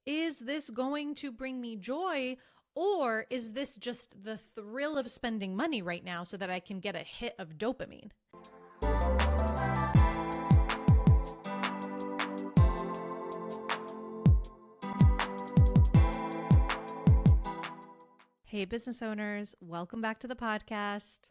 is this going to bring me joy? Or is this just the thrill of spending money right now so that I can get a hit of dopamine? Hey, business owners, welcome back to the podcast.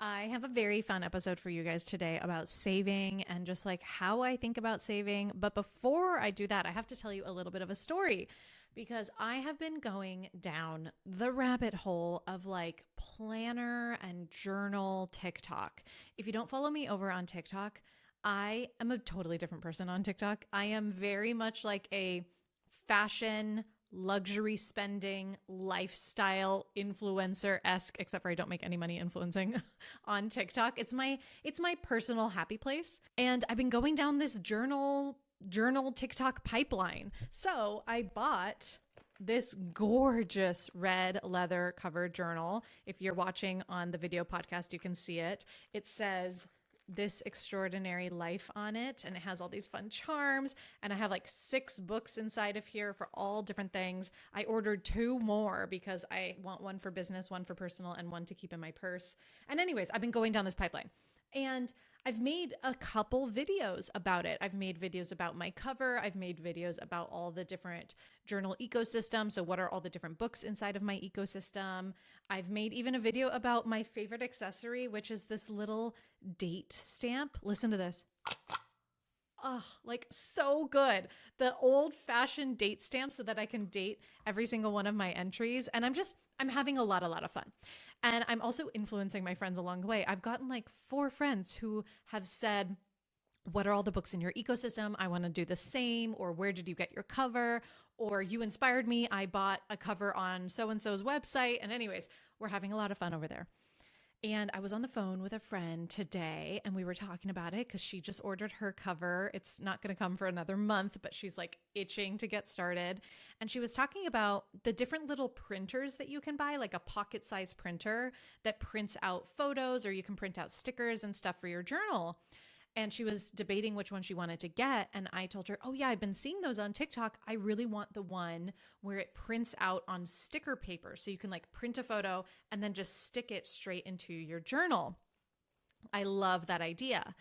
I have a very fun episode for you guys today about saving and just like how I think about saving. But before I do that, I have to tell you a little bit of a story because I have been going down the rabbit hole of like planner and journal TikTok. If you don't follow me over on TikTok, I am a totally different person on TikTok. I am very much like a fashion luxury spending lifestyle influencer-esque, except for I don't make any money influencing on TikTok. It's my personal happy place. And I've been going down this journal TikTok pipeline. So I bought this gorgeous red leather covered journal. If you're watching on the video podcast, you can see it. It says This Extraordinary Life on it, and it has all these fun charms, and I have like 6 books inside of here for all different things. I ordered 2 more because I want one for business, one for personal, and one to keep in my purse. And anyways, I've been going down this pipeline and I've made a couple videos about it. I've made videos about my cover. I've made videos about all the different journal ecosystems. So what are all the different books inside of my ecosystem? I've made even a video about my favorite accessory, which is this little date stamp. Listen to this. Oh, like so good. The old fashioned date stamp so that I can date every single one of my entries. And I'm having a lot of fun. And I'm also influencing my friends along the way. I've gotten like 4 friends who have said, what are all the books in your ecosystem? I want to do the same. Or where did you get your cover? Or you inspired me. I bought a cover on so-and-so's website. And anyways, we're having a lot of fun over there. And I was on the phone with a friend today and we were talking about it because she just ordered her cover. It's not going to come for another month, but she's like itching to get started. And she was talking about the different little printers that you can buy, like a pocket size printer that prints out photos, or you can print out stickers and stuff for your journal. And she was debating which one she wanted to get. And I told her, oh yeah, I've been seeing those on TikTok. I really want the one where it prints out on sticker paper. So you can like print a photo and then just stick it straight into your journal. I love that idea.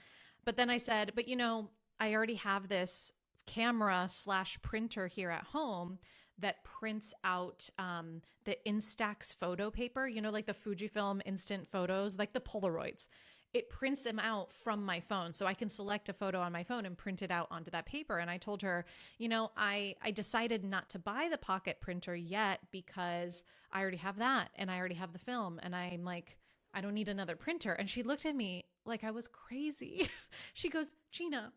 But then I said, but I already have this camera/printer here at home that prints out the Instax photo paper, like the Fujifilm instant photos, like the Polaroids. It prints them out from my phone. So I can select a photo on my phone and print it out onto that paper. And I told her, I decided not to buy the pocket printer yet because I already have that and I already have the film. And I'm like, I don't need another printer. And she looked at me like I was crazy. She goes, Gina,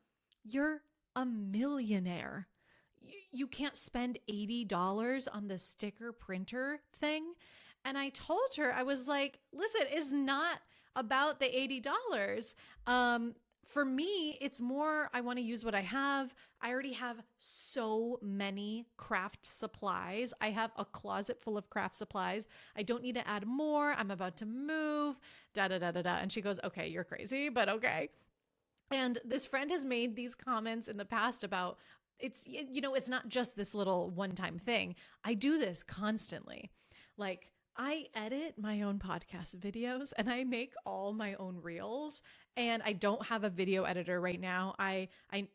you're a millionaire. You can't spend $80 on the sticker printer thing. And I told her, I was like, listen, it's not about the $80. For me, it's more, I want to use what I have. I already have so many craft supplies. I have a closet full of craft supplies. I don't need to add more. I'm about to move, da, da, da, da, da. And she goes, okay, you're crazy, but okay. And this friend has made these comments in the past about it's not just this little one-time thing. I do this constantly. Like, I edit my own podcast videos and I make all my own reels, and I don't have a video editor right now. I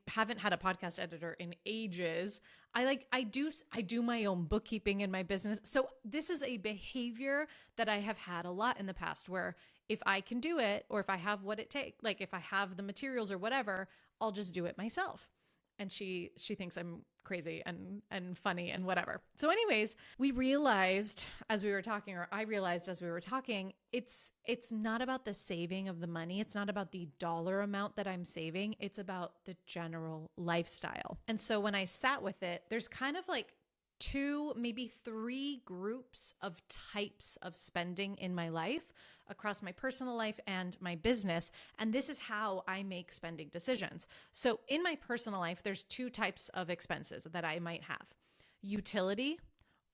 haven't had a podcast editor in ages. I do my own bookkeeping in my business. So this is a behavior that I have had a lot in the past where if I can do it, or if I have what it takes, like if I have the materials or whatever, I'll just do it myself. And she thinks I'm crazy and funny and whatever. So anyways, we realized as we were talking, or I realized as we were talking, it's not about the saving of the money. It's not about the dollar amount that I'm saving. It's about the general lifestyle. And so when I sat with it, there's kind of like 2, maybe 3 groups of types of spending in my life across my personal life and my business. And this is how I make spending decisions. So in my personal life, there's 2 types of expenses that I might have: utility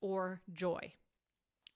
or joy.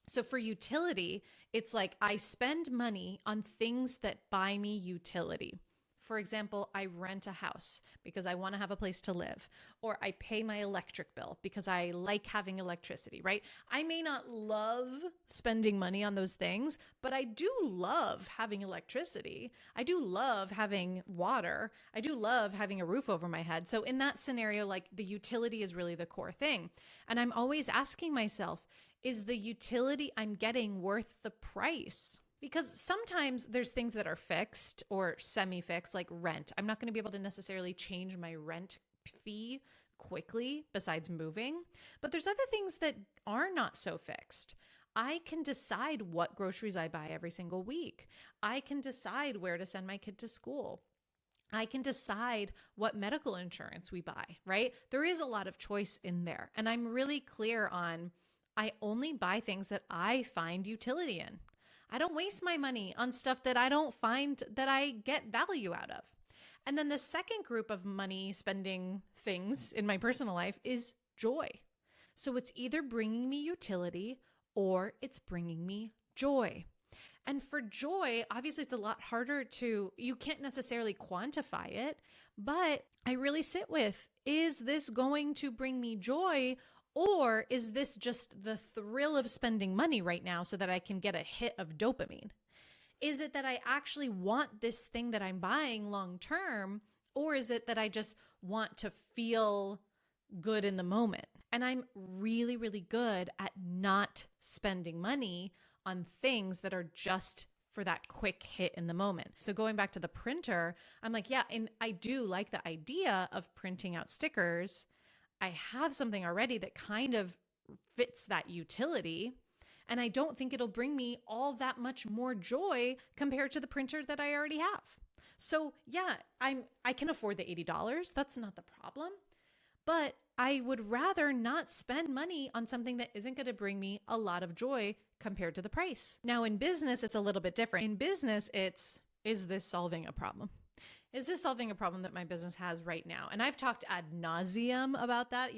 So for utility, it's like I spend money on things that buy me utility. For example, I rent a house because I want to have a place to live, or I pay my electric bill because I like having electricity, right? I may not love spending money on those things, but I do love having electricity. I do love having water. I do love having a roof over my head. So in that scenario, like the utility is really the core thing. And I'm always asking myself, is the utility I'm getting worth the price? Because sometimes there's things that are fixed or semi-fixed, like rent. I'm not going to be able to necessarily change my rent fee quickly besides moving. But there's other things that are not so fixed. I can decide what groceries I buy every single week. I can decide where to send my kid to school. I can decide what medical insurance we buy, right? There is a lot of choice in there. And I'm really clear on, I only buy things that I find utility in. I don't waste my money on stuff that I don't find that I get value out of. And then the second group of money spending things in my personal life is joy. So it's either bringing me utility or it's bringing me joy. And for joy, obviously it's a lot harder you can't necessarily quantify it, but I really sit with, is this going to bring me joy? Or is this just the thrill of spending money right now so that I can get a hit of dopamine? Is it that I actually want this thing that I'm buying long term? Or is it that I just want to feel good in the moment? And I'm really, really good at not spending money on things that are just for that quick hit in the moment. So going back to the printer, I'm like, yeah, and I do like the idea of printing out stickers. I have something already that kind of fits that utility. And I don't think it'll bring me all that much more joy compared to the printer that I already have. So yeah, I can afford the $80. That's not the problem. But I would rather not spend money on something that isn't going to bring me a lot of joy compared to the price. Now in business, it's a little bit different. In business, is this solving a problem? Is this solving a problem that my business has right now? And I've talked ad nauseum about that.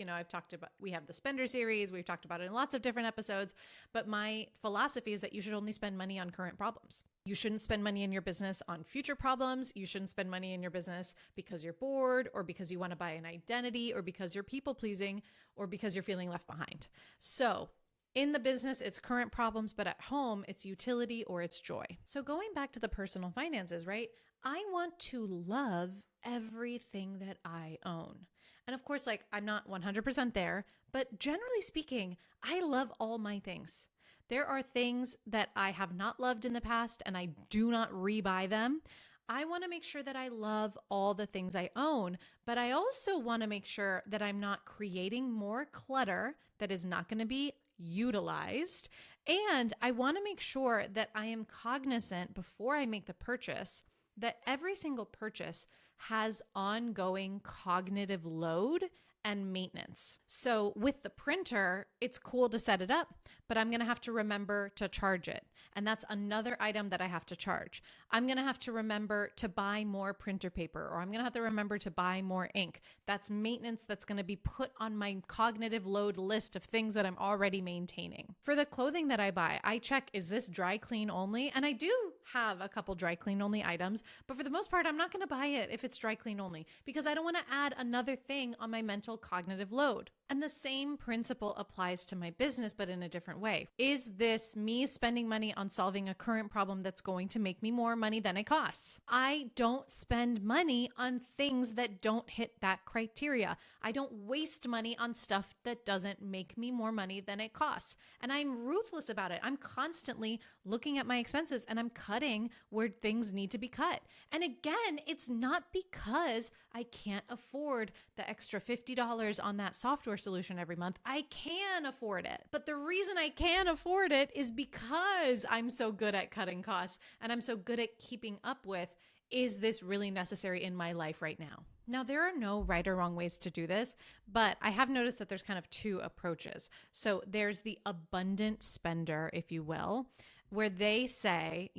We have the spender series. We've talked about it in lots of different episodes, but my philosophy is that you should only spend money on current problems. You shouldn't spend money in your business on future problems. You shouldn't spend money in your business because you're bored or because you want to buy an identity or because you're people pleasing or because you're feeling left behind. So in the business, it's current problems, but at home, it's utility or it's joy. So going back to the personal finances, right? I want to love everything that I own. And of course, I'm not 100% there, but generally speaking, I love all my things. There are things that I have not loved in the past and I do not rebuy them. I want to make sure that I love all the things I own, but I also want to make sure that I'm not creating more clutter that is not going to be utilized. And I want to make sure that I am cognizant before I make the purchase that every single purchase has ongoing cognitive load and maintenance. So with the printer, it's cool to set it up, but I'm going to have to remember to charge it. And that's another item that I have to charge. I'm going to have to remember to buy more printer paper, or I'm going to have to remember to buy more ink. That's maintenance that's going to be put on my cognitive load list of things that I'm already maintaining. For the clothing that I buy, I check, is this dry clean only? And I do have a couple dry clean only items, but for the most part, I'm not going to buy it if it's dry clean only because I don't want to add another thing on my mental cognitive load. And the same principle applies to my business, but in a different way. Is this me spending money on solving a current problem that's going to make me more money than it costs? I don't spend money on things that don't hit that criteria. I don't waste money on stuff that doesn't make me more money than it costs. And I'm ruthless about it. I'm constantly looking at my expenses and I'm cutting where things need to be cut. And again, it's not because I can't afford the extra $50 on that software solution every month. I can afford it. But the reason I can afford it is because I'm so good at cutting costs and I'm so good at keeping up with, is this really necessary in my life right now? Now, there are no right or wrong ways to do this, but I have noticed that there's kind of two approaches. So there's the abundant spender, if you will, where they say,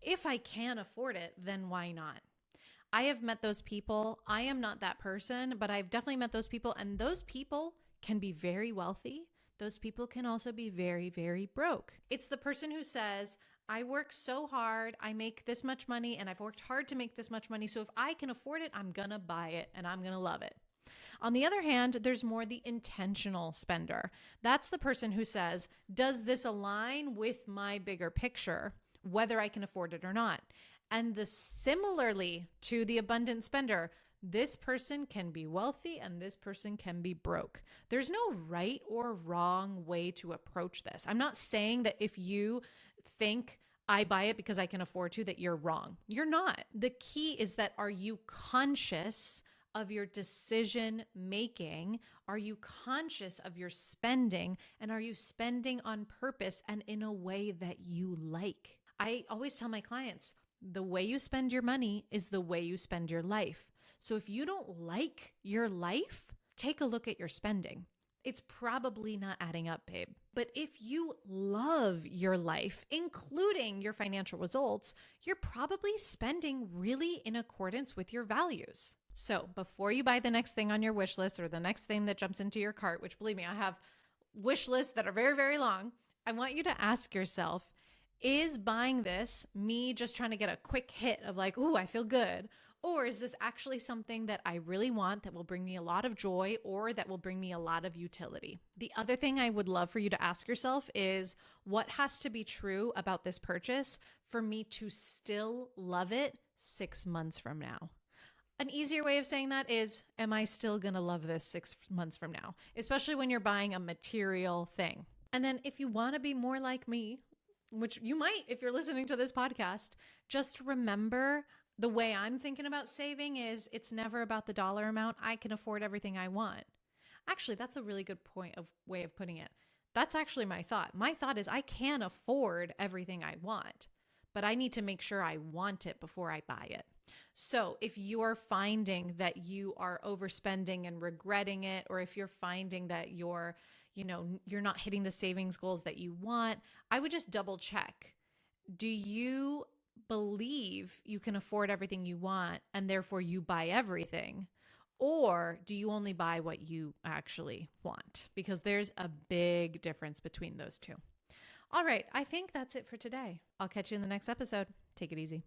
if I can afford it, then why not? I have met those people. I am not that person, but I've definitely met those people, and those people can be very wealthy. Those people can also be very, very broke. It's the person who says, I work so hard. I make this much money and I've worked hard to make this much money. So if I can afford it, I'm going to buy it and I'm going to love it. On the other hand, there's more the intentional spender. That's the person who says, does this align with my bigger picture, whether I can afford it or not? And similarly to the abundant spender, this person can be wealthy and this person can be broke. There's no right or wrong way to approach this. I'm not saying that if you think I buy it because I can afford to, that you're wrong. You're not. The key is that, are you conscious of your decision making? Are you conscious of your spending? And are you spending on purpose and in a way that you like? I always tell my clients, the way you spend your money is the way you spend your life. So if you don't like your life, take a look at your spending. It's probably not adding up, babe. But if you love your life, including your financial results, you're probably spending really in accordance with your values. So before you buy the next thing on your wish list or the next thing that jumps into your cart, which believe me, I have wish lists that are very, very long, I want you to ask yourself, is buying this me just trying to get a quick hit of like, ooh, I feel good? Or is this actually something that I really want that will bring me a lot of joy or that will bring me a lot of utility? The other thing I would love for you to ask yourself is, what has to be true about this purchase for me to still love it 6 months from now? An easier way of saying that is, am I still going to love this 6 months from now? Especially when you're buying a material thing. And then if you want to be more like me, which you might if you're listening to this podcast, just remember the way I'm thinking about saving is, it's never about the dollar amount. I can afford everything I want. Actually, that's a really good way of putting it. That's actually my thought. My thought is, I can afford everything I want, but I need to make sure I want it before I buy it. So if you're finding that you are overspending and regretting it, or if you're finding that you're not hitting the savings goals that you want, I would just double check. Do you believe you can afford everything you want and therefore you buy everything? Or do you only buy what you actually want? Because there's a big difference between those two. All right, I think that's it for today. I'll catch you in the next episode. Take it easy.